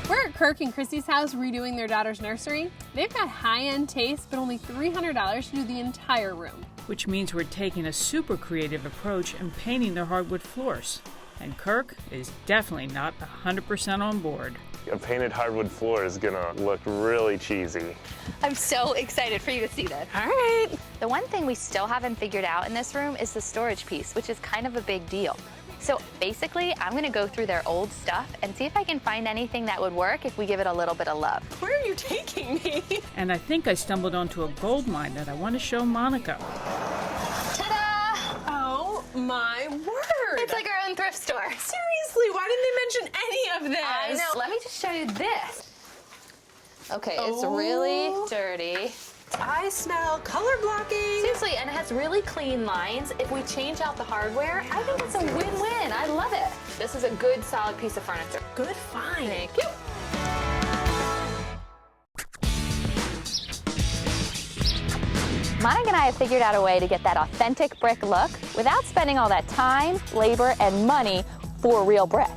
We're at Kirk and Chrissy's house redoing their daughter's nursery. They've got high-end taste, but only $300 to do the entire room. Which means we're taking a super creative approach and painting their hardwood floors. And Kirk is definitely not 100% on board. A painted hardwood floor is gonna look really cheesy. I'm so excited for you to see this. All right. The one thing we still haven't figured out in this room is the storage piece, which is kind of a big deal. So basically, I'm gonna go through their old stuff and see if I can find anything that would work if we give it a little bit of love. Where are you taking me? And I think I stumbled onto a gold mine that I want to show Monica. Ta-da! Oh my word! It's like our own thrift store. Seriously, why didn't they mention any of this? I know. Let me just show you this. Okay, it's really dirty. I smell color blocking. Seriously, and it has really clean lines. If we change out the hardware, I think it's a win-win. I love it. This is a good, solid piece of furniture. Good find. Thank you. Monica and I have figured out a way to get that authentic brick look without spending all that time, labor, and money for real brick.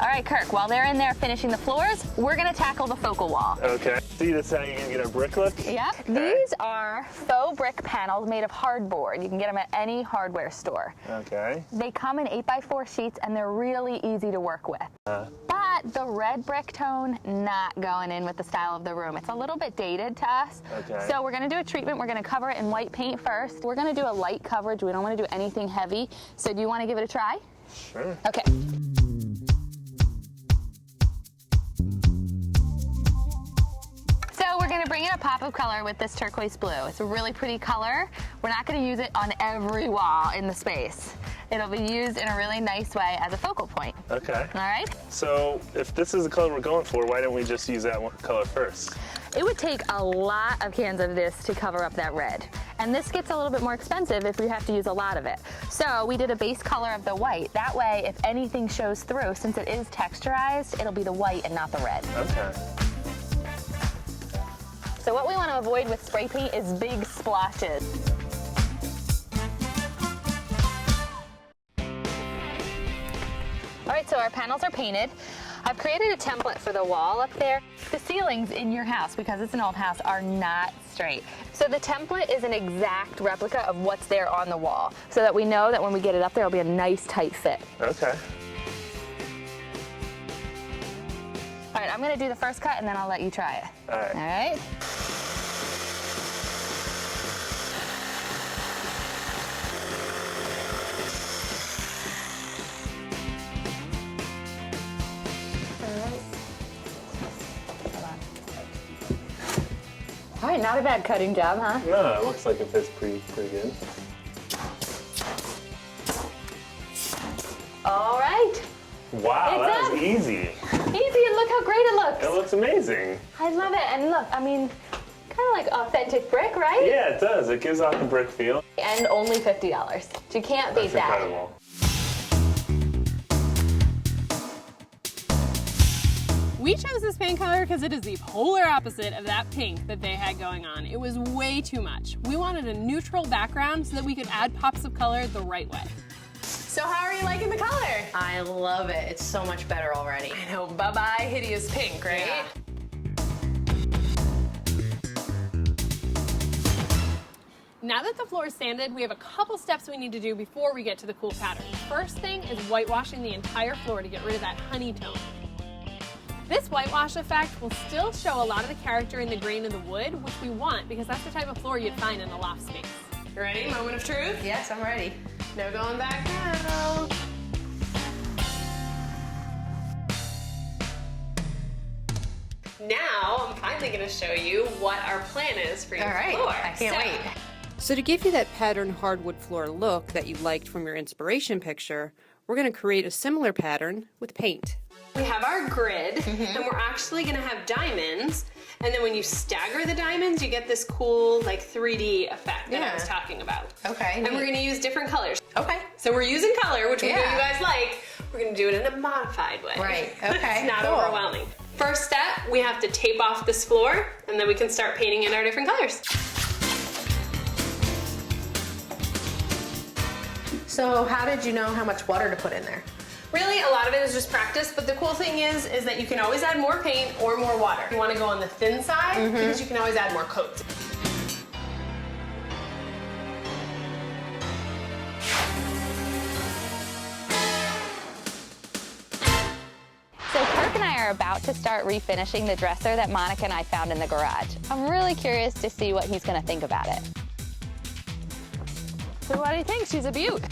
All right, Kirk, while they're in there finishing the floors, we're gonna tackle the focal wall. Okay. See, that's how you're gonna get our brick look? Yep. Okay. These are faux brick panels made of hardboard. You can get them at any hardware store. Okay. They come in 8x4 sheets and they're really easy to work with. But the red brick tone, not going in with the style of the room. It's a little bit dated to us. Okay. So we're gonna do a treatment. We're gonna cover it in white paint first. We're gonna do a light coverage. We don't wanna do anything heavy. So do you wanna give it a try? Sure. Okay. So we're gonna bring in a pop of color with this turquoise blue. It's a really pretty color. We're not gonna use it on every wall in the space. It'll be used in a really nice way as a focal point. Okay. All right? So if this is the color we're going for, why don't we just use that one color first? It would take a lot of cans of this to cover up that red. And this gets a little bit more expensive if we have to use a lot of it. So we did a base color of the white. That way, if anything shows through, since it is texturized, it'll be the white and not the red. Okay. So what we want to avoid with spray paint is big splotches. All right, so our panels are painted. I've created a template for the wall up there. The ceilings in your house, because it's an old house, are not straight. So the template is an exact replica of what's there on the wall, so that we know that when we get it up there, it'll be a nice tight fit. Okay. All right, I'm gonna do the first cut and then I'll let you try it. All right. All right? All right, not a bad cutting job, huh? No, it looks like it fits pretty good. All right. Wow, It's that done. was easy. Easy, and look how great it looks. It looks amazing. I love it, and look, I mean, kind of like authentic brick, right? Yeah, it does. It gives off the brick feel. And only $50. You can't beat That's that. incredible. We chose this paint color because it is the polar opposite of that pink that they had going on. It was way too much. We wanted a neutral background so that we could add pops of color the right way. So how are you liking the color? I love it. It's so much better already. I know, bye-bye hideous pink, right? Yeah. Now that the floor is sanded, we have a couple steps we need to do before we get to the cool pattern. First thing is whitewashing the entire floor to get rid of that honey tone. This whitewash effect will still show a lot of the character in the grain of the wood, which we want because that's the type of floor you'd find in a loft space. You ready? Moment of truth? Yes, I'm ready. No going back now. Now, I'm finally going to show you what our plan is for your All right. floor. I can't wait. So to give you that pattern hardwood floor look that you liked from your inspiration picture, we're going to create a similar pattern with paint. We have our grid, and we're actually going to have diamonds, and then when you stagger the diamonds, you get this cool, like, 3D effect that I was talking about. Okay. And we're going to use different colors. Okay. So we're using color, which we know you Yeah. guys like. We're going to do it in a modified way. Right. Okay. It's not Cool. overwhelming. First step, we have to tape off this floor, and then we can start painting in our different colors. So how did you know how much water to put in there? Really, a lot of it is just practice, but the cool thing is that you can always add more paint or more water. You want to go on the thin side because you can always add more coats. So Kirk and I are about to start refinishing the dresser that Monica and I found in the garage. I'm really curious to see what he's gonna think about it. So what do you think? She's a beaut.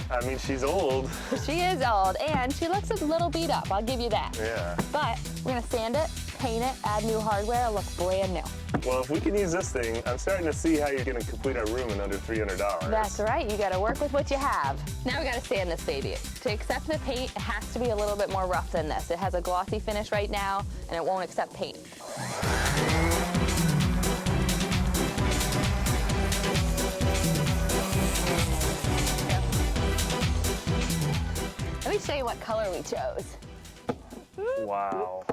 I mean, she's old. She is old, and she looks a little beat up, I'll give you that. Yeah. But we're gonna sand it, paint it, add new hardware, it'll look brand new. Well, if we can use this thing, I'm starting to see how you're gonna complete our room in under $300. That's right, you gotta work with what you have. Now we gotta sand this baby. To accept the paint, it has to be a little bit more rough than this. It has a glossy finish right now, and it won't accept paint. Let me show you what color we chose. Wow.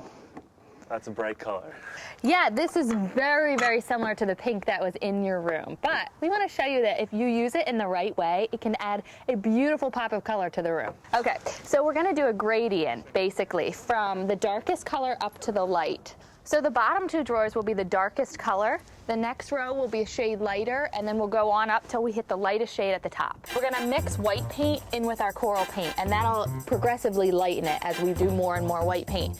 That's a bright color. Yeah, this is very, very similar to the pink that was in your room. But we want to show you that if you use it in the right way, it can add a beautiful pop of color to the room. Okay, so we're going to do a gradient, basically, from the darkest color up to the light. So the bottom two drawers will be the darkest color. The next row will be a shade lighter, and then we'll go on up till we hit the lightest shade at the top. We're gonna mix white paint in with our coral paint, and that'll progressively lighten it as we do more and more white paint.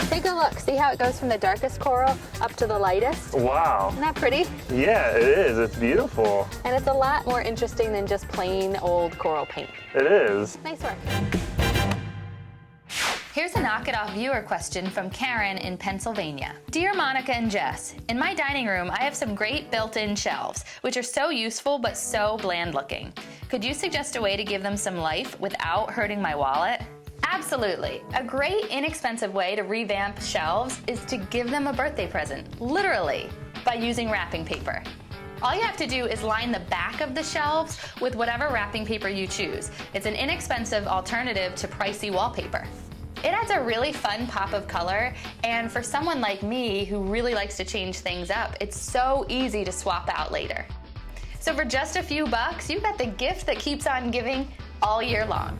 Take a look, see how it goes from the darkest coral up to the lightest? Wow. Isn't that pretty? Yeah, it is. It's beautiful. And it's a lot more interesting than just plain old coral paint. It is. Nice work. Here's a Knock It Off viewer question from Karen in Pennsylvania. Dear Monica and Jess, in my dining room I have some great built-in shelves, which are so useful but so bland looking. Could you suggest a way to give them some life without hurting my wallet? Absolutely. A great inexpensive way to revamp shelves is to give them a birthday present, literally, by using wrapping paper. All you have to do is line the back of the shelves with whatever wrapping paper you choose. It's an inexpensive alternative to pricey wallpaper. It adds a really fun pop of color, and for someone like me who really likes to change things up, it's so easy to swap out later. So for just a few bucks, you've got the gift that keeps on giving all year long.